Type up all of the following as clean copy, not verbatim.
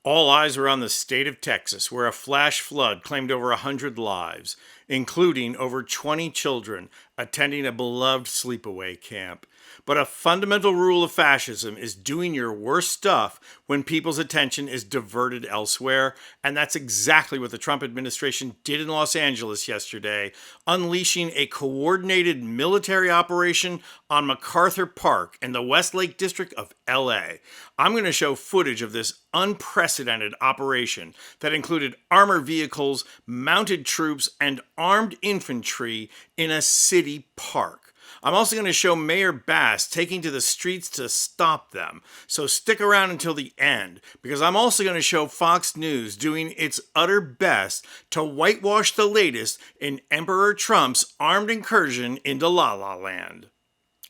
All eyes were on the state of Texas, where a flash flood claimed over 100 lives, including over 20 children attending a beloved sleepaway camp. But a fundamental rule of fascism is doing your worst stuff when people's attention is diverted elsewhere, and that's exactly what the Trump administration did in Los Angeles yesterday, unleashing a coordinated military operation on MacArthur Park in the Westlake District of LA. I'm going to show footage of this unprecedented operation that included armored vehicles, mounted troops, and armed infantry in a city park. I'm also going to show Mayor Bass taking to the streets to stop them. So stick around until the end, because I'm also going to show Fox News doing its utter best to whitewash the latest in Emperor Trump's armed incursion into La La Land.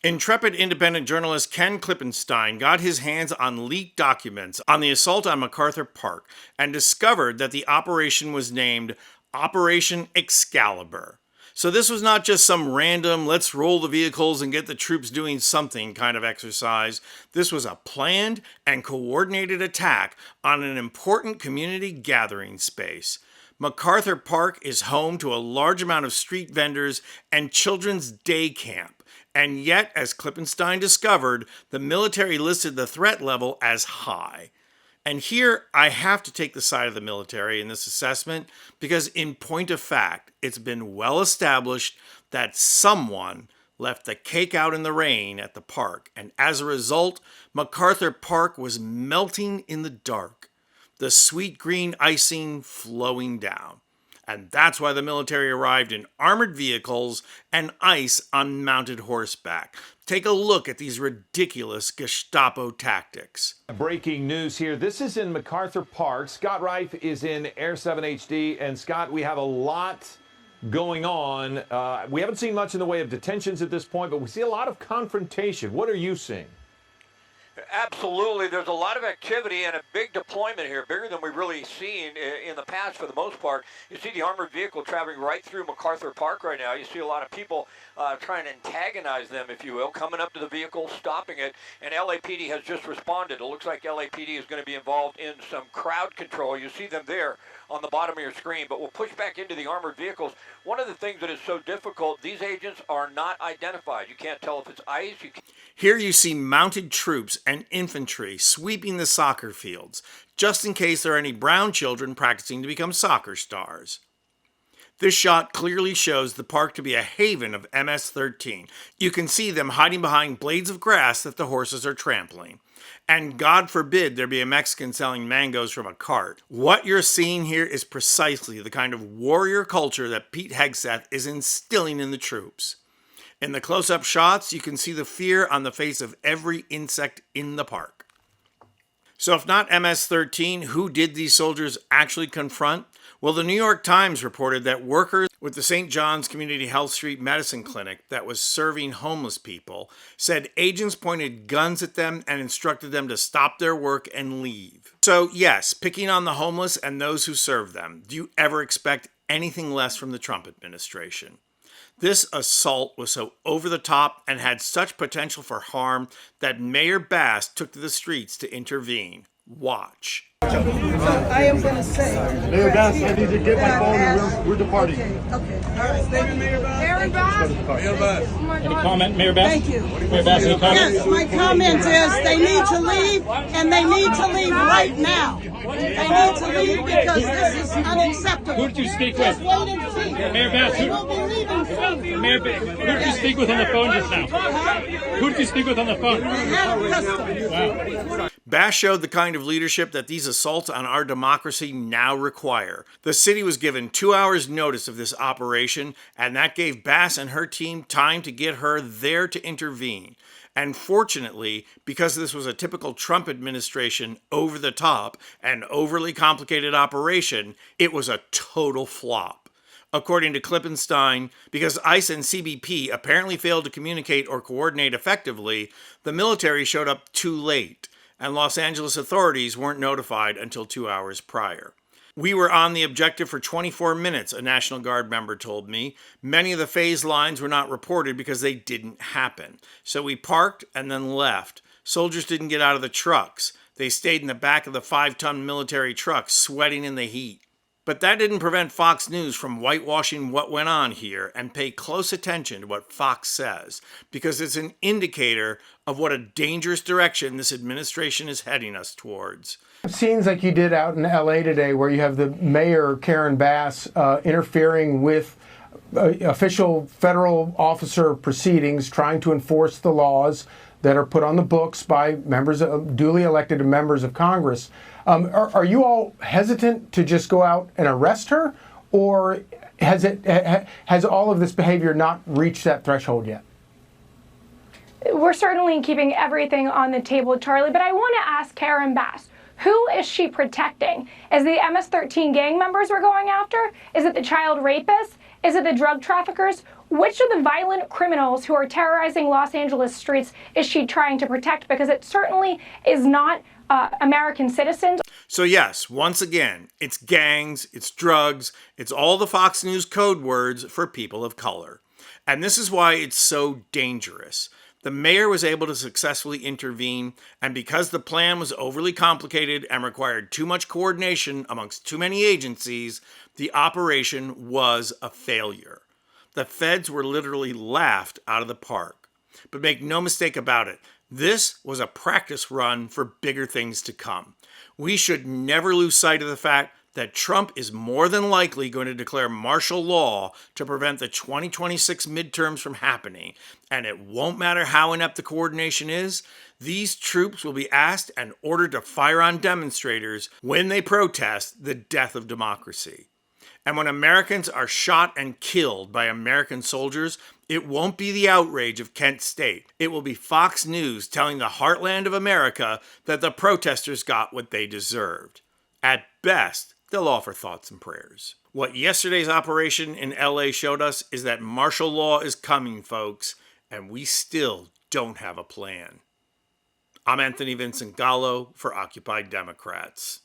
Intrepid independent journalist Ken Klippenstein got his hands on leaked documents on the assault on MacArthur Park and discovered that the operation was named Operation Excalibur. So this was not just some random, let's roll the vehicles and get the troops doing something kind of exercise. This was a planned and coordinated attack on an important community gathering space. MacArthur Park is home to a large amount of street vendors and children's day camp. And yet, as Klippenstein discovered, the military listed the threat level as high. And here, I have to take the side of the military in this assessment because, in point of fact, it's been well established that someone left the cake out in the rain at the park. And as a result, MacArthur Park was melting in the dark, the sweet green icing flowing down. And that's why the military arrived in armored vehicles and ice on mounted horseback. Take a look at these ridiculous Gestapo tactics. Breaking news here. This is in MacArthur Park. Scott Reif is in Air 7 HD. And Scott, we have a lot going on. We haven't seen much in the way of detentions at this point, but we see a lot of confrontation. What are you seeing? Absolutely. There's a lot of activity and a big deployment here, bigger than we've really seen in the past for the most part. You see the armored vehicle traveling right through MacArthur Park right now. You see a lot of people trying to antagonize them, if you will, coming up to the vehicle, stopping it, and LAPD has just responded. It looks like LAPD is going to be involved in some crowd control. You see them there on the bottom of your screen, but we'll push back into the armored vehicles. One of the things that is so difficult, these agents are not identified. You can't tell if it's ICE. Here you see mounted troops and infantry sweeping the soccer fields, just in case there are any brown children practicing to become soccer stars. This shot clearly shows the park to be a haven of MS-13. You can see them hiding behind blades of grass that the horses are trampling. And God forbid there be a Mexican selling mangoes from a cart. What you're seeing here is precisely the kind of warrior culture that Pete Hegseth is instilling in the troops. In the close-up shots, you can see the fear on the face of every insect in the park. So if not MS-13, who did these soldiers actually confront? Well, the New York Times reported that workers with the St. John's Community Health Street Medicine Clinic that was serving homeless people said agents pointed guns at them and instructed them to stop their work and leave. So yes, picking on the homeless and those who serve them. Do you ever expect anything less from the Trump administration? This assault was so over the top and had such potential for harm that Mayor Bass took to the streets to intervene. Watch. So I am going to say, Mayor Bass, I need to get my phone and we're departing. Okay, all right. Thank you, Mayor Bass. Mayor Bass? Mayor Bass. Any comment, Mayor Bass? Thank you. Mayor Bass, any comment? Yes, my comment is they need to leave, and they need to leave right now. They need to leave because this is unacceptable. Who did you speak Just with? wait and see. Mayor Bass, They will be leaving soon. Mayor Bass, who did you speak with on the phone just now? Who did you speak with on the phone? The head of customs. Wow. Bass showed the kind of leadership that these assaults on our democracy now require. The city was given 2 hours notice of this operation, and that gave Bass and her team time to get her there to intervene. And fortunately, because this was a typical Trump administration over-the-top and overly complicated operation, it was a total flop. According to Klippenstein, because ICE and CBP apparently failed to communicate or coordinate effectively, the military showed up too late, and Los Angeles authorities weren't notified until 2 hours prior. We were on the objective for 24 minutes, a National Guard member told me. Many of the phase lines were not reported because they didn't happen. So we parked and then left. Soldiers didn't get out of the trucks. They stayed in the back of the 5-ton military truck, sweating in the heat. But that didn't prevent Fox News from whitewashing what went on here and pay close attention to what Fox says, because it's an indicator of what a dangerous direction this administration is heading us towards. Scenes like you did out in LA today, where you have the mayor, Karen Bass, interfering with official federal officer proceedings, trying to enforce the laws that are put on the books by duly elected members of Congress. Are you all hesitant to just go out and arrest her, or has all of this behavior not reached that threshold yet? We're certainly keeping everything on the table, Charlie, but I want to ask Karen Bass, who is she protecting? Is it the MS-13 gang members we're going after? Is it the child rapists? Is it the drug traffickers? Which of the violent criminals who are terrorizing Los Angeles streets is she trying to protect? Because it certainly is not American citizens. So yes, once again, it's gangs, it's drugs, it's all the Fox News code words for people of color. And this is why it's so dangerous. The mayor was able to successfully intervene, and because the plan was overly complicated and required too much coordination amongst too many agencies, the operation was a failure. The feds were literally laughed out of the park. But make no mistake about it, this was a practice run for bigger things to come. We should never lose sight of the fact that Trump is more than likely going to declare martial law to prevent the 2026 midterms from happening. And it won't matter how inept the coordination is, these troops will be asked and ordered to fire on demonstrators when they protest the death of democracy. And when Americans are shot and killed by American soldiers, it won't be the outrage of Kent State. It will be Fox News telling the heartland of America that the protesters got what they deserved. At best, they'll offer thoughts and prayers. What yesterday's operation in LA showed us is that martial law is coming, folks, and we still don't have a plan. I'm Anthony Vincent Gallo for Occupy Democrats.